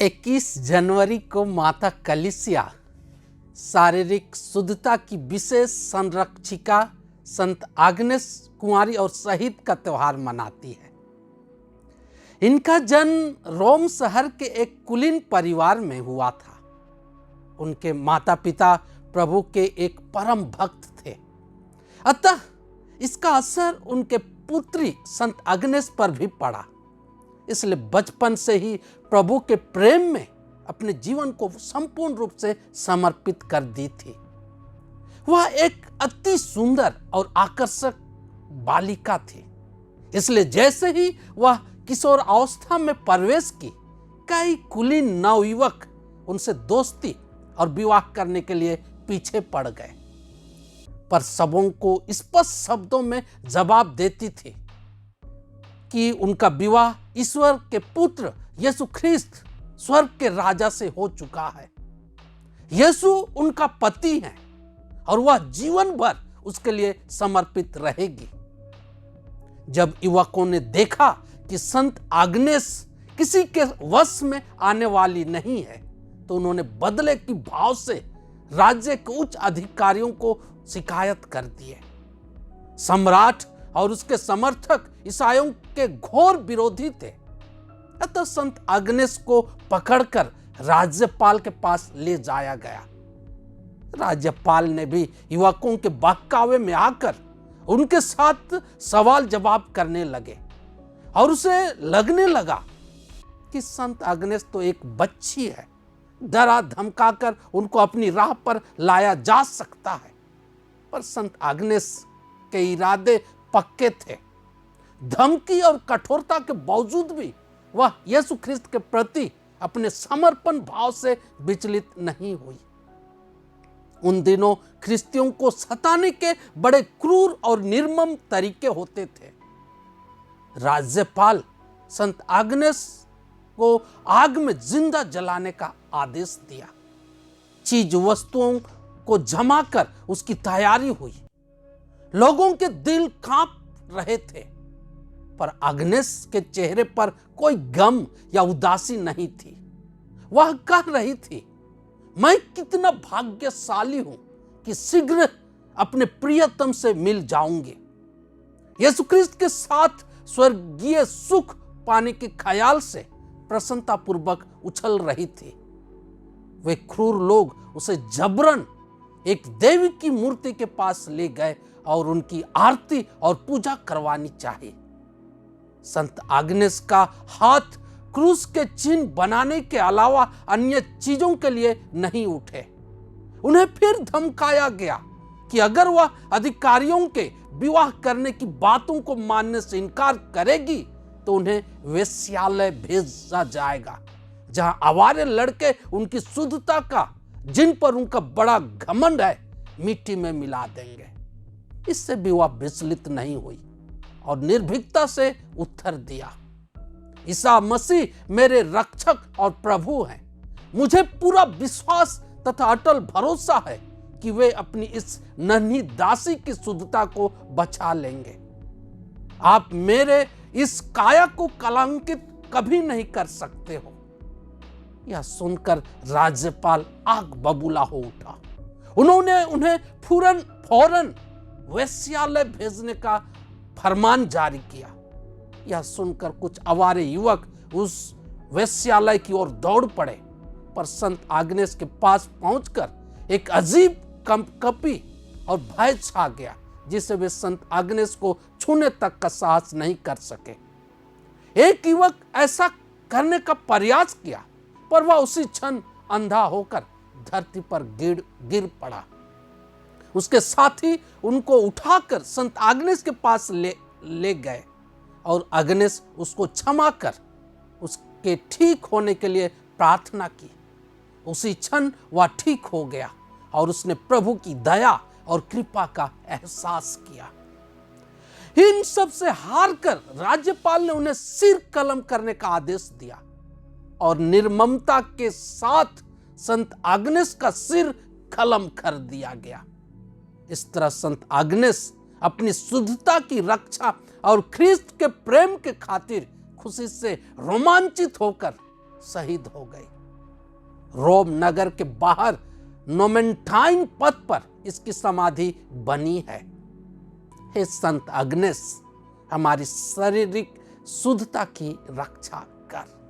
21 जनवरी को माता कलीसिया शारीरिक शुद्धता की विशेष संरक्षिका संत आग्नेस कुंवारी और शहीद का त्यौहार मनाती है। इनका जन्म रोम शहर के एक कुलीन परिवार में हुआ था। उनके माता पिता प्रभु के एक परम भक्त थे, अतः इसका असर उनके पुत्री संत आग्नेस पर भी पड़ा। इसलिए बचपन से ही प्रभु के प्रेम में अपने जीवन को संपूर्ण रूप से समर्पित कर दी थी। वह एक अति सुंदर और आकर्षक बालिका थी। इसलिए जैसे ही वह किशोर अवस्था में प्रवेश की, कई कुलीन नवयुवक उनसे दोस्ती और विवाह करने के लिए पीछे पड़ गए, पर सबों को स्पष्ट शब्दों में जवाब देती थी कि उनका विवाह ईश्वर के पुत्र यीशु ख्रिस्त स्वर्ग के राजा से हो चुका है। यीशु उनका पति है और वह जीवन भर उसके लिए समर्पित रहेगी। जब युवकों ने देखा कि संत आग्नेस किसी के वश में आने वाली नहीं है, तो उन्होंने बदले की भाव से राज्य के उच्च अधिकारियों को शिकायत कर दिए। सम्राट और उसके समर्थक ईसाइयों के घोर विरोधी थे, अतः संत आग्नेस को पकड़कर राज्यपाल के पास ले जाया गया। राज्यपाल ने भी युवकों के बहकावे में आकर उनके साथ सवाल जवाब करने लगे और उसे लगने लगा कि संत आग्नेस तो एक बच्ची है, डरा धमकाकर उनको अपनी राह पर लाया जा सकता है। पर संत आग्नेस के इरादे पक्के थे। धमकी और कठोरता के बावजूद भी वह यीशु ख्रिस्त के प्रति अपने समर्पण भाव से विचलित नहीं हुई। उन दिनों ख्रिस्तियों को सताने के बड़े क्रूर और निर्मम तरीके होते थे। राज्यपाल संत आग्नेस को आग में जिंदा जलाने का आदेश दिया। चीज वस्तुओं को जमा कर उसकी तैयारी हुई। लोगों के दिल कांप रहे थे, पर आग्नेस के चेहरे पर कोई गम या उदासी नहीं थी। वह कह रही थी, मैं कितना भाग्यशाली हूं कि शीघ्र अपने प्रियतम से मिल जाऊंगी। यीशु ख्रिस्त के साथ स्वर्गीय सुख पाने के ख्याल से प्रसन्नतापूर्वक उछल रही थी। वे क्रूर लोग उसे जबरन एक देवी की मूर्ति के पास ले गए और उनकी आरती और पूजा करवानी चाहिए। संत आग्नेस का हाथ क्रूस के चिन्ह बनाने के अलावा अन्य चीजों के लिए नहीं उठे। उन्हें फिर धमकाया गया कि अगर वह अधिकारियों के विवाह करने की बातों को मानने से इनकार करेगी तो उन्हें वेश्यालय भेजा जाएगा, जहां आवारे लड़के उनकी शुद्धता का, जिन पर उनका बड़ा घमंड है, मिट्टी में मिला देंगे। इससे भी वह विचलित नहीं हुई और निर्भीकता से उत्तर दिया, ईसा मसीह मेरे रक्षक और प्रभु हैं। मुझे पूरा विश्वास तथा अटल भरोसा है कि वे अपनी इस नन्ही दासी की शुद्धता को बचा लेंगे। आप मेरे इस काया को कलंकित कभी नहीं कर सकते हो। यह सुनकर राज्यपाल आग बबूला हो उठा। उन्होंने उन्हें फौरन वेश्यालय भेजने का फरमान जारी किया। यह सुनकर कुछ आवारे युवक उस वेश्यालय की ओर दौड़ पड़े, पर संत आग्नेस के पास पहुंचकर एक अजीब कंपकपी और भय छा गया, जिसे वे संत आग्नेस को छूने तक का साहस नहीं कर सके। एक युवक ऐसा करने का प्रयास किया, पर वह उसी क्षण अंधा होकर धरती पर गिर पड़ा। उसके साथी उनको उठाकर संत आग्नेस के पास ले गए और आग्नेस उसको क्षमा कर उसके ठीक होने के लिए प्रार्थना की। उसी क्षण वह ठीक हो गया और उसने प्रभु की दया और कृपा का एहसास किया। इन सब से हार कर राज्यपाल ने उन्हें सिर कलम करने का आदेश दिया और निर्ममता के साथ संत आग्नेस का सिर कलम कर दिया गया। इस तरह संत आग्नेस अपनी शुद्धता की रक्षा और ख्रिस्त के प्रेम के खातिर खुशी से रोमांचित होकर शहीद हो गई। रोम नगर के बाहर नोमेंटाइन पथ पर इसकी समाधि बनी है। हे संत अग्नेस, हमारी शारीरिक शुद्धता की रक्षा कर।